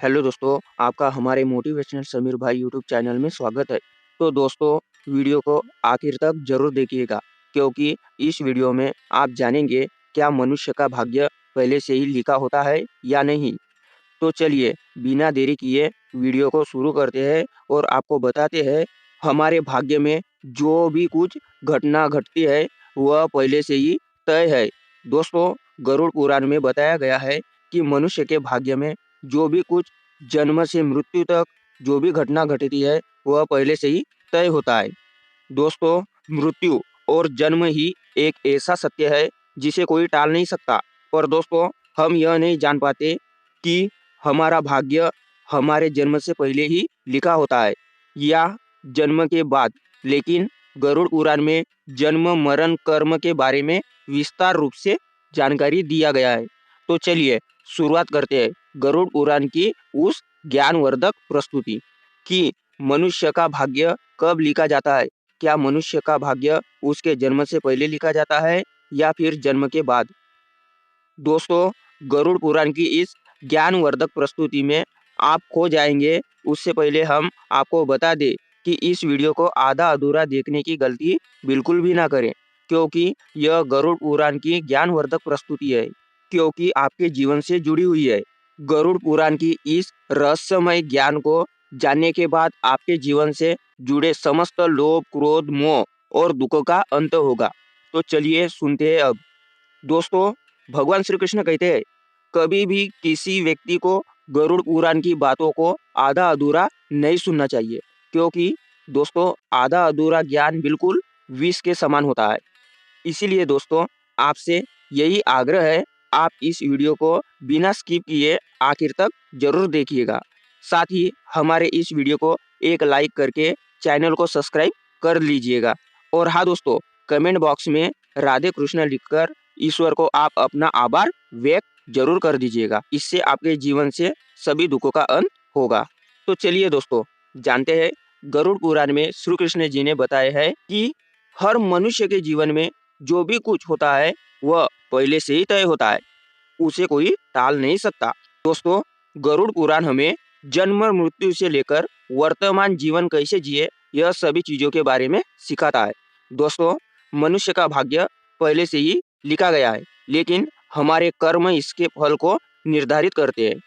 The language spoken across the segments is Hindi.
हेलो दोस्तों, आपका हमारे मोटिवेशनल समीर भाई यूट्यूब चैनल में स्वागत है। तो दोस्तों, वीडियो को आखिर तक ज़रूर देखिएगा क्योंकि इस वीडियो में आप जानेंगे क्या मनुष्य का भाग्य पहले से ही लिखा होता है या नहीं। तो चलिए बिना देरी किए वीडियो को शुरू करते हैं और आपको बताते हैं हमारे भाग्य में जो भी कुछ घटना घटती है वह पहले से ही तय है। दोस्तों, गरुड़ पुराण में बताया गया है कि मनुष्य के भाग्य में जो भी कुछ जन्म से मृत्यु तक जो भी घटना घटती है वह पहले से ही तय होता है। दोस्तों, मृत्यु और जन्म ही एक ऐसा सत्य है जिसे कोई टाल नहीं सकता। पर दोस्तों, हम यह नहीं जान पाते कि हमारा भाग्य हमारे जन्म से पहले ही लिखा होता है या जन्म के बाद। लेकिन गरुड़ पुराण में जन्म मरण कर्म के बारे में विस्तार रूप से जानकारी दिया गया है। तो चलिए शुरुआत करते हैं गरुड़ पुराण की उस ज्ञानवर्धक प्रस्तुति कि मनुष्य का भाग्य कब लिखा जाता है। क्या मनुष्य का भाग्य उसके जन्म से पहले लिखा जाता है या फिर जन्म के बाद। दोस्तों, गरुड़ पुराण की इस ज्ञानवर्धक प्रस्तुति में आप खो जाएंगे। उससे पहले हम आपको बता दें कि इस वीडियो को आधा अधूरा देखने की गलती बिल्कुल भी ना करें क्योंकि यह गरुड़ पुराण की ज्ञानवर्धक प्रस्तुति है, क्योंकि आपके जीवन से जुड़ी हुई है। गरुड़ पुराण की इस रहस्यमय ज्ञान को जानने के बाद आपके जीवन से जुड़े समस्त लोभ क्रोध मोह और दुख का अंत होगा। तो चलिए सुनते हैं अब। दोस्तों, भगवान श्री कृष्ण कहते हैं कभी भी किसी व्यक्ति को गरुड़ पुराण की बातों को आधा अधूरा नहीं सुनना चाहिए, क्योंकि दोस्तों आधा अधूरा ज्ञान बिल्कुल विष के समान होता है। इसीलिए दोस्तों, आपसे यही आग्रह है, आप इस वीडियो को बिना स्किप किए आखिर तक जरूर देखिएगा। साथ ही हमारे इस वीडियो को एक लाइक करके चैनल को सब्सक्राइब कर लीजिएगा। और हाँ दोस्तों, कमेंट बॉक्स में राधे कृष्ण लिखकर ईश्वर को आप अपना आभार व्यक्त जरूर कर दीजिएगा। इससे आपके जीवन से सभी दुखों का अंत होगा। तो चलिए दोस्तों, जानते हैं गरुड़ पुराण में श्री कृष्ण जी ने बताया है कि हर मनुष्य के जीवन में जो भी कुछ होता है वह पहले से ही तय होता है, उसे कोई टाल नहीं सकता। दोस्तों, गरुड़ पुराण हमें जन्म मृत्यु से लेकर वर्तमान जीवन कैसे जिए यह सभी चीजों के बारे में सिखाता है। दोस्तों, मनुष्य का भाग्य पहले से ही लिखा गया है, लेकिन हमारे कर्म इसके फल को निर्धारित करते हैं।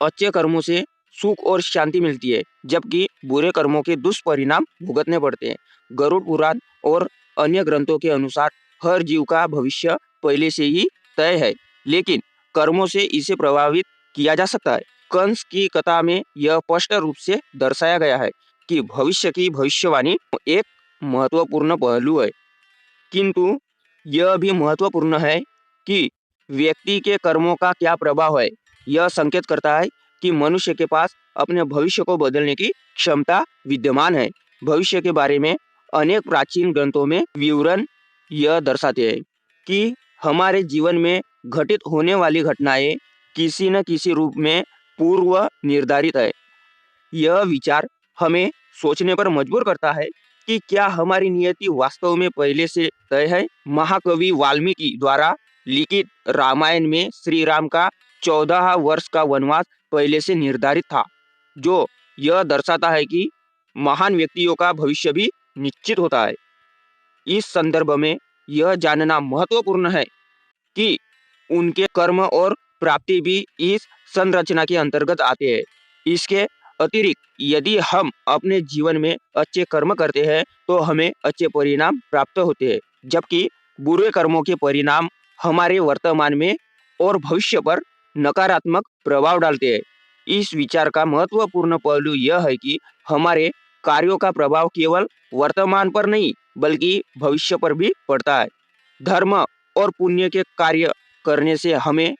अच्छे कर्मों से सुख और शांति मिलती है, जबकि बुरे कर्मों के दुष्परिणाम भुगतने पड़ते हैं। गरुड़ पुराण और अन्य ग्रंथों के अनुसार हर जीव का भविष्य पहले से ही तय है, लेकिन कर्मों से इसे प्रभावित किया जा सकता है। कंस की कथा में यह स्पष्ट रूप से दर्शाया गया है कि भविष्य की भविष्यवाणी एक महत्वपूर्ण पहलू है, किंतु यह भी महत्वपूर्ण है कि व्यक्ति के कर्मों का क्या प्रभाव है। यह संकेत करता है कि मनुष्य के पास अपने भविष्य को बदलने की क्षमता विद्यमान है। भविष्य के बारे में अनेक प्राचीन ग्रंथों में विवरण यह दर्शाते हैं कि हमारे जीवन में घटित होने वाली घटनाएं किसी न किसी रूप में पूर्व निर्धारित है। यह विचार हमें सोचने पर मजबूर करता है कि क्या हमारी नियति वास्तव में पहले से तय है। महाकवि वाल्मीकि द्वारा लिखित रामायण में श्री राम का 14 वर्ष का वनवास पहले से निर्धारित था, जो यह दर्शाता है कि महान व्यक्तियों का भविष्य भी निश्चित होता है। इस संदर्भ में यह जानना महत्वपूर्ण है कि उनके कर्म और प्राप्ति भी इस संरचना के अंतर्गत आते हैं। इसके अतिरिक्त यदि हम अपने जीवन में अच्छे कर्म करते हैं तो हमें अच्छे परिणाम प्राप्त होते हैं, जबकि बुरे कर्मों के परिणाम हमारे वर्तमान में और भविष्य पर नकारात्मक प्रभाव डालते हैं। इस विचार का महत्वपूर्ण पहलू यह है कि हमारे कार्यों का प्रभाव केवल वर्तमान पर नहीं बल्कि भविष्य पर भी पड़ता है। धर्म और पुण्य के कार्य करने से हमें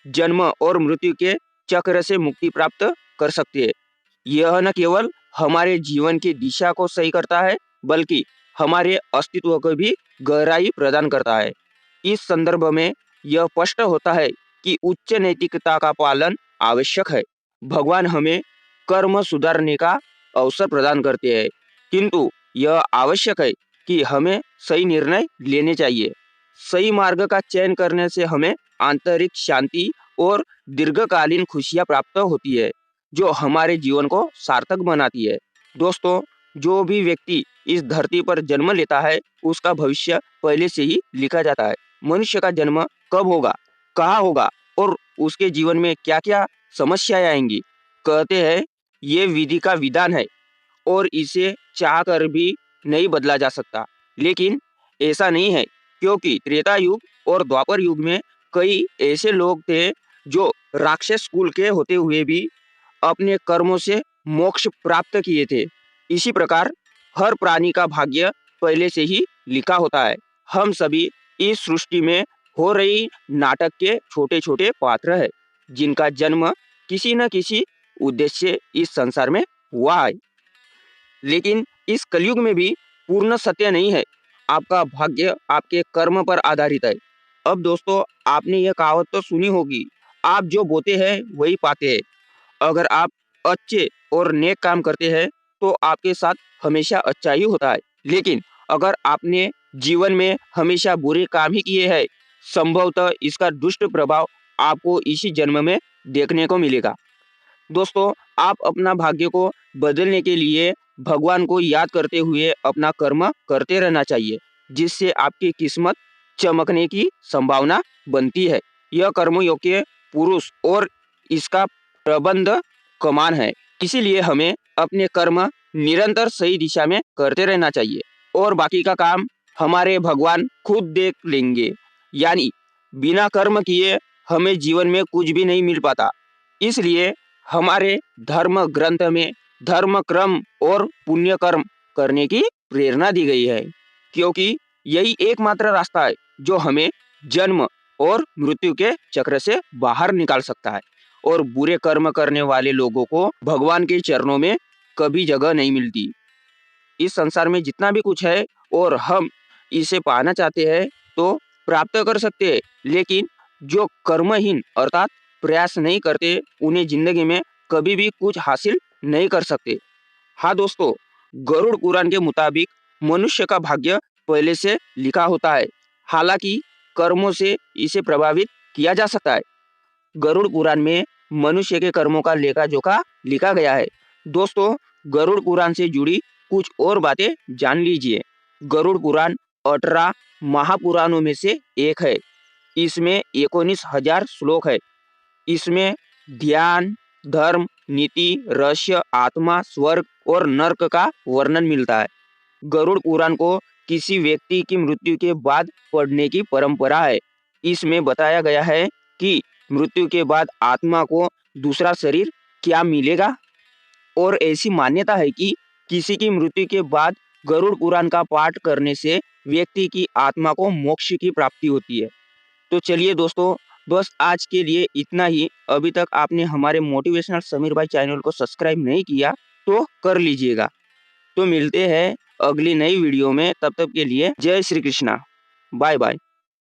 जन्म और मृत्यु के चक्र से मुक्ति प्राप्त कर सकती है। यह न केवल हमारे जीवन की दिशा को सही करता है बल्कि हमारे अस्तित्व को भी गहराई प्रदान करता है। इस संदर्भ में यह स्पष्ट होता है कि उच्च नैतिकता का पालन आवश्यक है। भगवान हमें कर्म सुधारने का अवसर प्रदान करते हैं, किंतु यह आवश्यक है कि हमें सही निर्णय लेने चाहिए। सही मार्ग का चयन करने से हमें आंतरिक शांति और दीर्घकालीन खुशियां प्राप्त होती है। जो हमारे जीवन को सार्थक बनाती है। दोस्तों, जो भी व्यक्ति इस धरती पर जन्म लेता है उसका भविष्य पहले से ही लिखा जाता है। मनुष्य का जन्म कब होगा, कहाँ होगा और उसके जीवन में क्या-क्या समस्याएं आएंगी, कहते हैं ये विधि का विधान है और इसे चाह कर भी नहीं बदला जा सकता। लेकिन ऐसा नहीं है, क्योंकि त्रेता युग और द्वापर युग में कई ऐसे लोग थे जो राक्षस कुल के होते हुए भी अपने कर्मों से मोक्ष प्राप्त किए थे। इसी प्रकार हर प्राणी का भाग्य पहले से ही लिखा होता है। हम सभी इस सृष्टि में हो रही नाटक के छोटे-छोटे पात्र हैं, जिनका जन्म किसी न किसी उद्देश्य से इस संसार में हुआ है। लेकिन इस कलयुग में भी पूर्ण सत्य नहीं है। आपका भाग्य आपके कर्म पर आधारित है। अब दोस्तों, आपने यह कहावत तो सुनी होगी, आप जो बोते हैं वही पाते हैं। अगर आप अच्छे और नेक काम करते हैं तो आपके साथ हमेशा अच्छा ही होता है। लेकिन अगर आपने जीवन में हमेशा बुरे काम ही किए हैं, संभवतः इसका दुष्ट प्रभाव आपको इसी जन्म में देखने को मिलेगा। दोस्तों, आप अपना भाग्य को बदलने के लिए भगवान को याद करते हुए अपना कर्म करते रहना चाहिए, जिससे आपकी किस्मत चमकने की संभावना बनती है। यह कर्मयोग्य पुरुष और इसका प्रबंध कमान है। इसीलिए हमें अपने कर्म निरंतर सही दिशा में करते रहना चाहिए और बाकी का काम हमारे भगवान खुद देख लेंगे। यानी बिना कर्म किए हमें जीवन में कुछ भी नहीं मिल पाता। इसलिए हमारे धर्म ग्रंथ में धर्म क्रम और पुण्य कर्म करने की प्रेरणा दी गई है, क्योंकि यही एकमात्र रास्ता है जो हमें जन्म और मृत्यु के चक्र से बाहर निकाल सकता है। और बुरे कर्म करने वाले लोगों को भगवान के चरणों में कभी जगह नहीं मिलती। इस संसार में जितना भी कुछ है और हम इसे पाना चाहते हैं तो प्राप्त कर सकते हैं, लेकिन जो कर्महीन अर्थात प्रयास नहीं करते उन्हें जिंदगी में कभी भी कुछ हासिल नहीं कर सकते। हाँ दोस्तों, गरुड़ पुराण के मुताबिक मनुष्य का भाग्य पहले से लिखा होता है, हालांकि कर्मों से इसे प्रभावित किया जा सकता है। गरुड़ पुराण में मनुष्य के कर्मों का लेखा जोखा लिखा गया है। दोस्तों, गरुड़ पुराण से जुड़ी कुछ और बातें जान लीजिए। गरुड़ पुराण 18 महापुराणों में से एक है। इसमें 19,000 श्लोक है। इसमें ध्यान, धर्म, नीति, रहस्य, आत्मा, स्वर्ग और नर्क का वर्णन मिलता है। गरुड़ पुराण को किसी व्यक्ति की मृत्यु के बाद पढ़ने की परंपरा है। इसमें बताया गया है कि मृत्यु के बाद आत्मा को दूसरा शरीर क्या मिलेगा, और ऐसी मान्यता है कि किसी की मृत्यु के बाद गरुड़ पुराण का पाठ करने से व्यक्ति की आत्मा को मोक्ष की प्राप्ति होती है। तो चलिए दोस्तों, बस आज के लिए इतना ही। अभी तक आपने हमारे मोटिवेशनल समीर भाई चैनल को सब्सक्राइब नहीं किया तो कर लीजिएगा। तो मिलते हैं अगली नई वीडियो में, तब तक के लिए जय श्री कृष्णा, बाय बाय।